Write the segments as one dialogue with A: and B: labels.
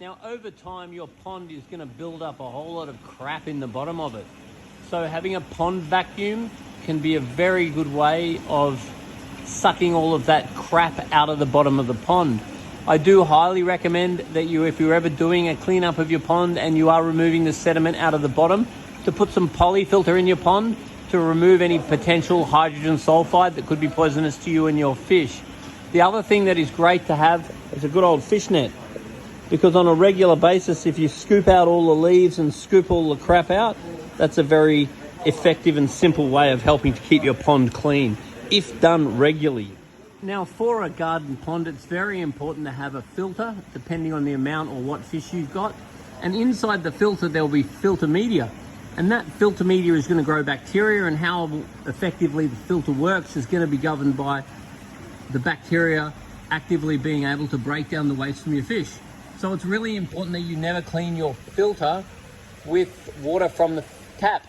A: Now, over time, your pond is going to build up a whole lot of crap in the bottom of it. So having a pond vacuum can be a very good way of sucking all of that crap out of the bottom of the pond. I do highly recommend that if you're ever doing a cleanup of your pond and you are removing the sediment out of the bottom, to put some polyfilter in your pond to remove any potential hydrogen sulfide that could be poisonous to you and your fish. The other thing that is great to have is a good old fish net, because on a regular basis, if you scoop out all the leaves and scoop all the crap out, that's a very effective and simple way of helping to keep your pond clean, if done regularly. Now, for a garden pond, it's very important to have a filter, depending on the amount or what fish you've got. And inside the filter, there'll be filter media. And that filter media is going to grow bacteria, and how effectively the filter works is going to be governed by the bacteria actively being able to break down the waste from your fish. So it's really important that you never clean your filter with water from the tap,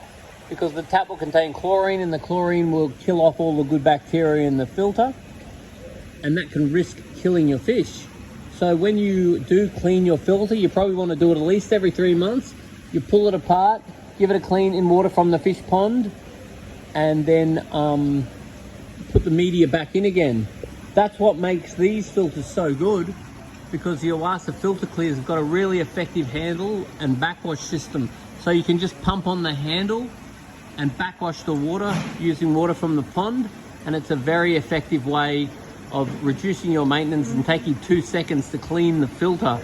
A: because the tap will contain chlorine, and the chlorine will kill off all the good bacteria in the filter, and that can risk killing your fish. So when you do clean your filter, you probably want to do it at least every 3 months. You pull it apart, give it a clean in water from the fish pond, and then put the media back in again. That's what makes these filters so good, because the Iwasa filter clears have got a really effective handle and backwash system. So you can just pump on the handle and backwash the water using water from the pond, and it's a very effective way of reducing your maintenance and taking 2 seconds to clean the filter.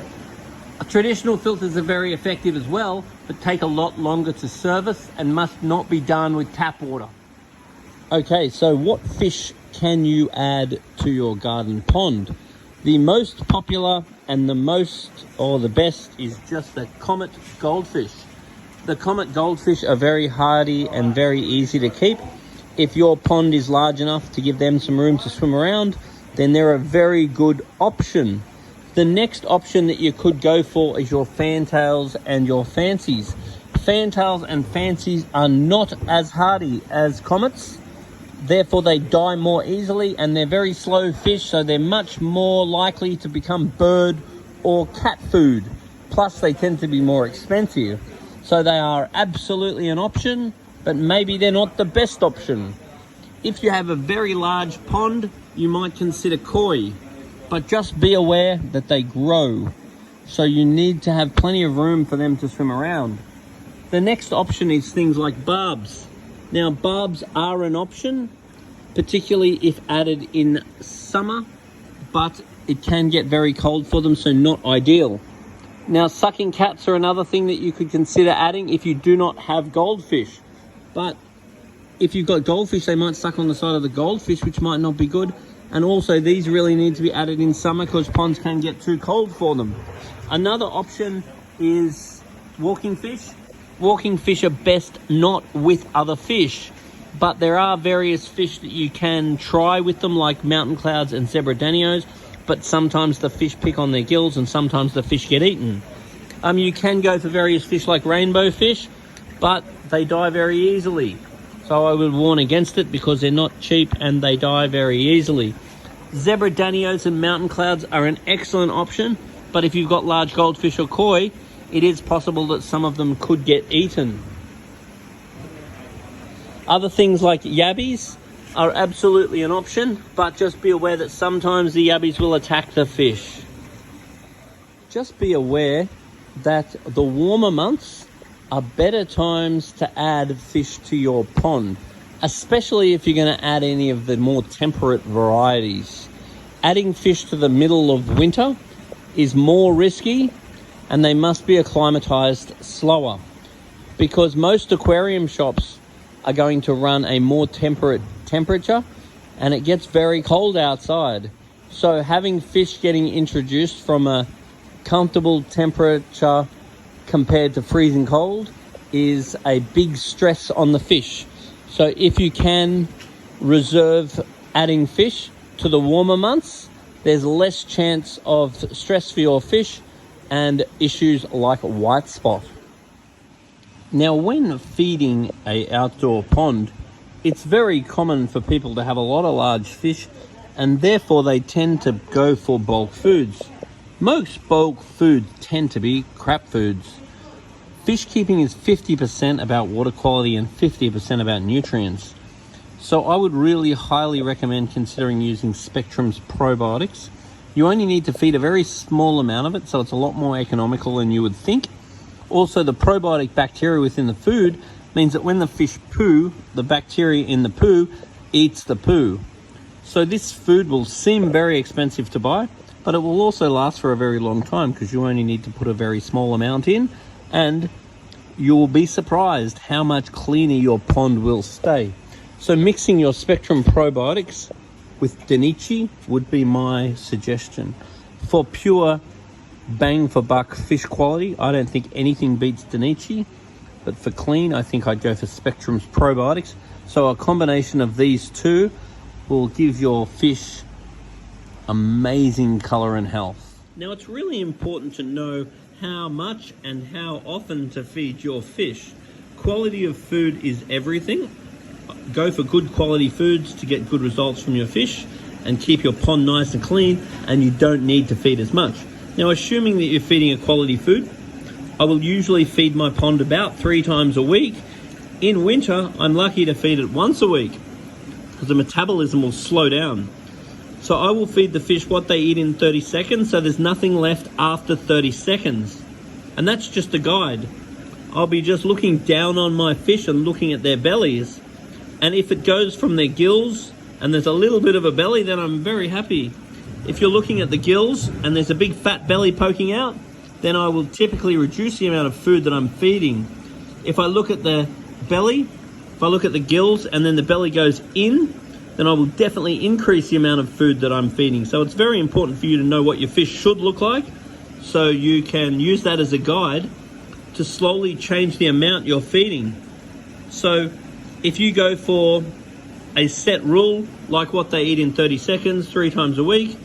A: Traditional filters are very effective as well, but take a lot longer to service and must not be done with tap water. Okay, so what fish can you add to your garden pond? The most popular and the best is just the comet goldfish. The comet goldfish are very hardy and very easy to keep. If your pond is large enough to give them some room to swim around, then they're a very good option. The next option that you could go for is your fantails and your fancies. Fantails and fancies are not as hardy as comets, therefore they die more easily, and they're very slow fish, so they're much more likely to become bird or cat food. Plus they tend to be more expensive. So they are absolutely an option, but maybe they're not the best option. If you have a very large pond, you might consider koi, but just be aware that they grow, so you need to have plenty of room for them to swim around. The next option is things like barbs. Now, barbs are an option, particularly if added in summer, but it can get very cold for them, so not ideal. Now, sucking cats are another thing that you could consider adding if you do not have goldfish. But if you've got goldfish, they might suck on the side of the goldfish, which might not be good. And also, these really need to be added in summer because ponds can get too cold for them. Another option is walking fish. Walking fish are best not with other fish, but there are various fish that you can try with them, like mountain clouds and zebra danios, but sometimes the fish pick on their gills and sometimes the fish get eaten. You can go for various fish like rainbow fish, but they die very easily. So I would warn against it because they're not cheap and they die very easily. Zebra danios and mountain clouds are an excellent option, but if you've got large goldfish or koi, it is possible that some of them could get eaten. Other things like yabbies are absolutely an option, but just be aware that sometimes the yabbies will attack the fish. Just be aware that the warmer months are better times to add fish to your pond, especially if you're going to add any of the more temperate varieties. Adding fish to the middle of winter is more risky, and they must be acclimatized slower, because most aquarium shops are going to run a more temperate temperature and it gets very cold outside. So having fish getting introduced from a comfortable temperature compared to freezing cold is a big stress on the fish. So if you can reserve adding fish to the warmer months, there's less chance of stress for your fish and issues like white spot. Now, when feeding an outdoor pond, it's very common for people to have a lot of large fish, and therefore they tend to go for bulk foods. Most bulk foods tend to be crap foods. Fish keeping is 50% about water quality and 50% about nutrients. So I would really highly recommend considering using Spectrum's probiotics. You only need to feed a very small amount of it, so it's a lot more economical than you would think. Also, the probiotic bacteria within the food means that when the fish poo, the bacteria in the poo eats the poo. So this food will seem very expensive to buy, but it will also last for a very long time because you only need to put a very small amount in, and you will be surprised how much cleaner your pond will stay. So mixing your Spectrum probiotics with Danichi would be my suggestion. For pure bang for buck fish quality, I don't think anything beats Danichi, but for clean, I think I'd go for Spectrum's probiotics. So a combination of these two will give your fish amazing color and health. Now, it's really important to know how much and how often to feed your fish. Quality of food is everything. Go for good quality foods to get good results from your fish and keep your pond nice and clean, and you don't need to feed as much. Now, assuming that you're feeding a quality food, I will usually feed my pond about 3 times a week. In winter, I'm lucky to feed it once a week because the metabolism will slow down. So I will feed the fish what they eat in 30 seconds, so there's nothing left after 30 seconds. And that's just a guide. I'll be just looking down on my fish and looking at their bellies. And if it goes from their gills and there's a little bit of a belly, then I'm very happy. If you're looking at the gills and there's a big fat belly poking out, then I will typically reduce the amount of food that I'm feeding. If I look at the belly, if I look at the gills and then the belly goes in, then I will definitely increase the amount of food that I'm feeding. So it's very important for you to know what your fish should look like, so you can use that as a guide to slowly change the amount you're feeding. So if you go for a set rule, like what they eat in 30 seconds, 3 times a week,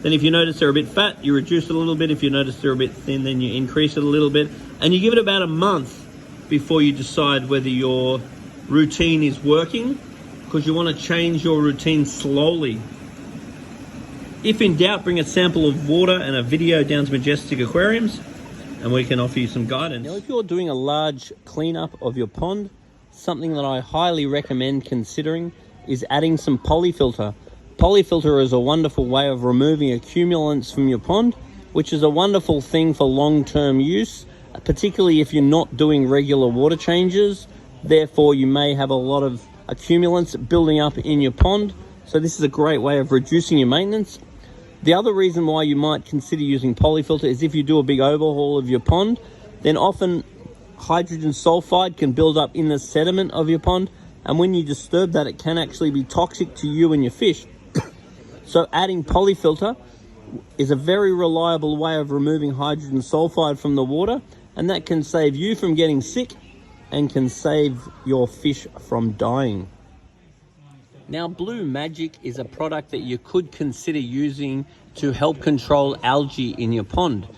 A: then if you notice they're a bit fat, you reduce it a little bit. If you notice they're a bit thin, then you increase it a little bit. And you give it about a month before you decide whether your routine is working, because you want to change your routine slowly. If in doubt, bring a sample of water and a video down to Majestic Aquariums, and we can offer you some guidance. Now, if you're doing a large cleanup of your pond, something that I highly recommend considering is adding some polyfilter. Polyfilter is a wonderful way of removing accumulants from your pond, which is a wonderful thing for long-term use, particularly if you're not doing regular water changes. Therefore, you may have a lot of accumulants building up in your pond. So this is a great way of reducing your maintenance. The other reason why you might consider using polyfilter is if you do a big overhaul of your pond, then often hydrogen sulfide can build up in the sediment of your pond, and when you disturb that, it can actually be toxic to you and your fish. So adding polyfilter is a very reliable way of removing hydrogen sulfide from the water, and that can save you from getting sick and can save your fish from dying. Now, Blue Magic is a product that you could consider using to help control algae in your pond,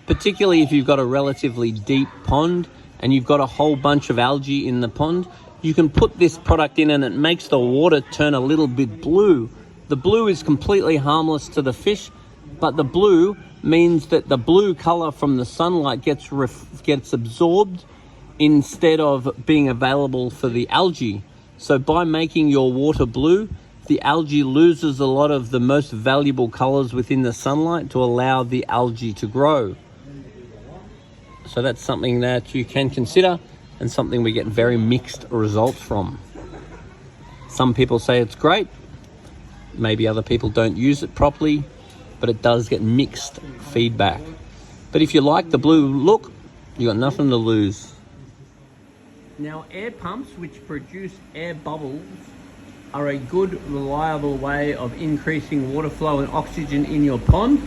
A: particularly if you've got a relatively deep pond and you've got a whole bunch of algae in the pond. You can put this product in and it makes the water turn a little bit blue. The blue is completely harmless to the fish, but the blue means that the blue color from the sunlight gets absorbed instead of being available for the algae. So by making your water blue, the algae loses a lot of the most valuable colors within the sunlight to allow the algae to grow. So that's something that you can consider, and something we get very mixed results from. Some people say it's great, maybe other people don't use it properly, but it does get mixed feedback. But if you like the blue look, you got nothing to lose. Now, air pumps which produce air bubbles are a good, reliable way of increasing water flow and oxygen in your pond.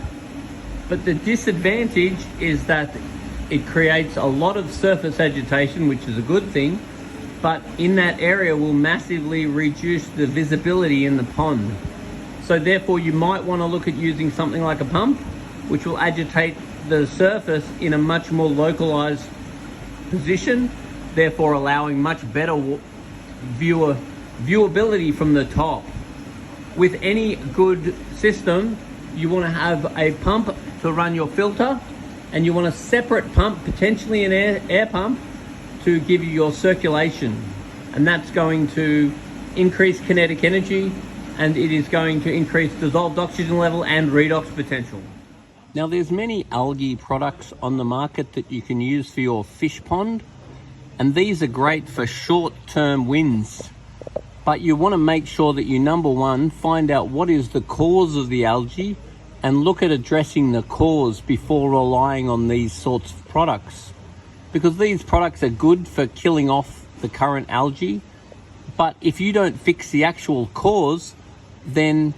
A: But the disadvantage is that it creates a lot of surface agitation, which is a good thing, but in that area will massively reduce the visibility in the pond. So therefore, you might want to look at using something like a pump, which will agitate the surface in a much more localized position, therefore allowing much better viewability from the top. With any good system, you want to have a pump to run your filter, and you want a separate pump, potentially an air pump, to give you your circulation. And that's going to increase kinetic energy, and it is going to increase dissolved oxygen level and redox potential. Now, there's many algae products on the market that you can use for your fish pond, and these are great for short-term wins. But you want to make sure that you, number one, find out what is the cause of the algae and look at addressing the cause before relying on these sorts of products. Because these products are good for killing off the current algae, but if you don't fix the actual cause, then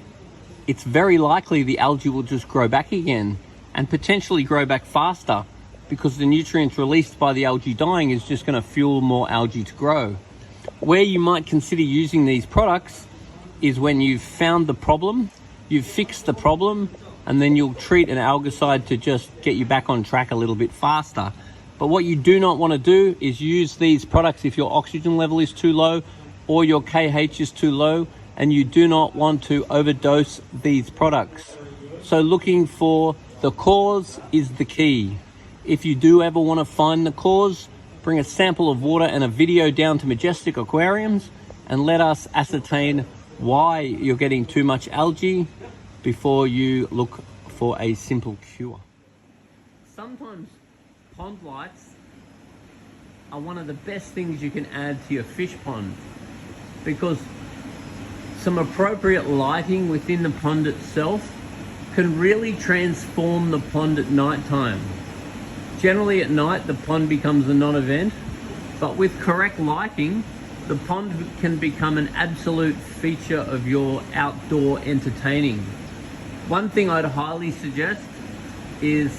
A: it's very likely the algae will just grow back again and potentially grow back faster, because the nutrients released by the algae dying is just going to fuel more algae to grow. Where you might consider using these products is when you've found the problem, you've fixed the problem, and then you'll treat an algicide to just get you back on track a little bit faster. But what you do not want to do is use these products if your oxygen level is too low or your KH is too low, and you do not want to overdose these products. So looking for the cause is the key. If you do ever want to find the cause, bring a sample of water and a video down to Majestic Aquariums and let us ascertain why you're getting too much algae before you look for a simple cure. Sometimes pond lights are one of the best things you can add to your fish pond, because some appropriate lighting within the pond itself can really transform the pond at night time. Generally at night, the pond becomes a non-event, but with correct lighting, the pond can become an absolute feature of your outdoor entertaining. One thing I'd highly suggest is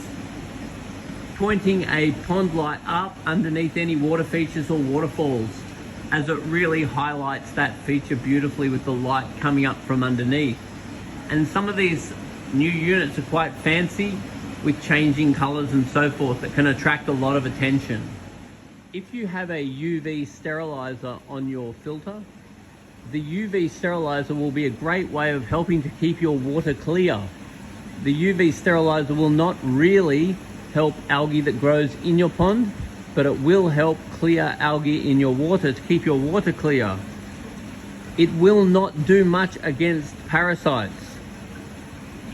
A: pointing a pond light up underneath any water features or waterfalls, as it really highlights that feature beautifully with the light coming up from underneath. And some of these new units are quite fancy, with changing colors and so forth, that can attract a lot of attention. If you have a UV sterilizer on your filter, the UV sterilizer will be a great way of helping to keep your water clear. The UV sterilizer will not really help algae that grows in your pond, but it will help clear algae in your water to keep your water clear. It will not do much against parasites.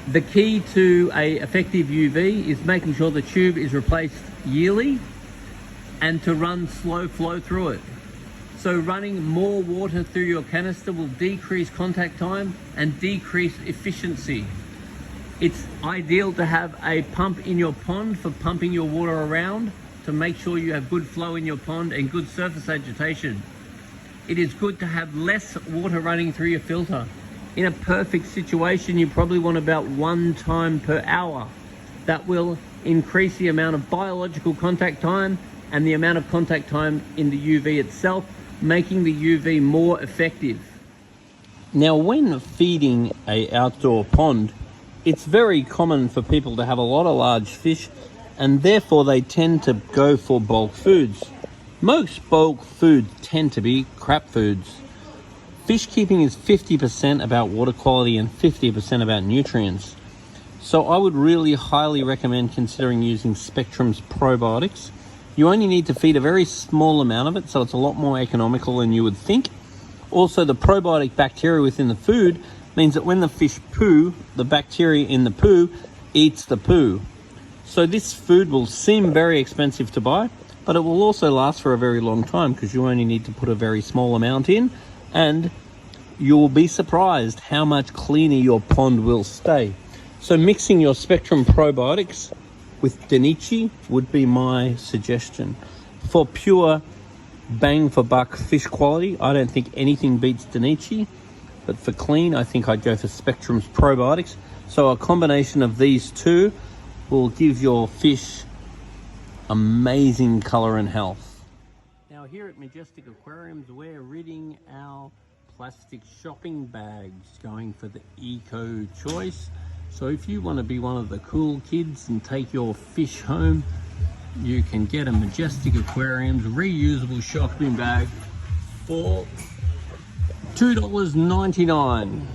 A: The key to a effective UV is making sure the tube is replaced yearly and to run slow flow through it. So running more water through your canister will decrease contact time and decrease efficiency. It's ideal to have a pump in your pond for pumping your water around to make sure you have good flow in your pond and good surface agitation. It is good to have less water running through your filter. In a perfect situation, you probably want about 1 time per hour. That will increase the amount of biological contact time and the amount of contact time in the UV itself, making the UV more effective. Now, when feeding an outdoor pond, it's very common for people to have a lot of large fish, and therefore they tend to go for bulk foods. Most bulk foods tend to be crap foods. Fish keeping is 50% about water quality and 50% about nutrients. So I would really highly recommend considering using Spectrum's probiotics. You only need to feed a very small amount of it, so it's a lot more economical than you would think. Also, the probiotic bacteria within the food means that when the fish poo, the bacteria in the poo eats the poo. So this food will seem very expensive to buy, but it will also last for a very long time because you only need to put a very small amount in, and you will be surprised how much cleaner your pond will stay. So mixing your Spectrum probiotics with Danichi would be my suggestion. For pure bang for buck fish quality, I don't think anything beats Danichi, but for clean, I think I'd go for Spectrum's probiotics. So a combination of these two will give your fish amazing color and health. Now here at Majestic Aquariums, we're ridding our plastic shopping bags, going for the eco choice. So if you want to be one of the cool kids and take your fish home, you can get a Majestic Aquariums reusable shopping bag for $2.99.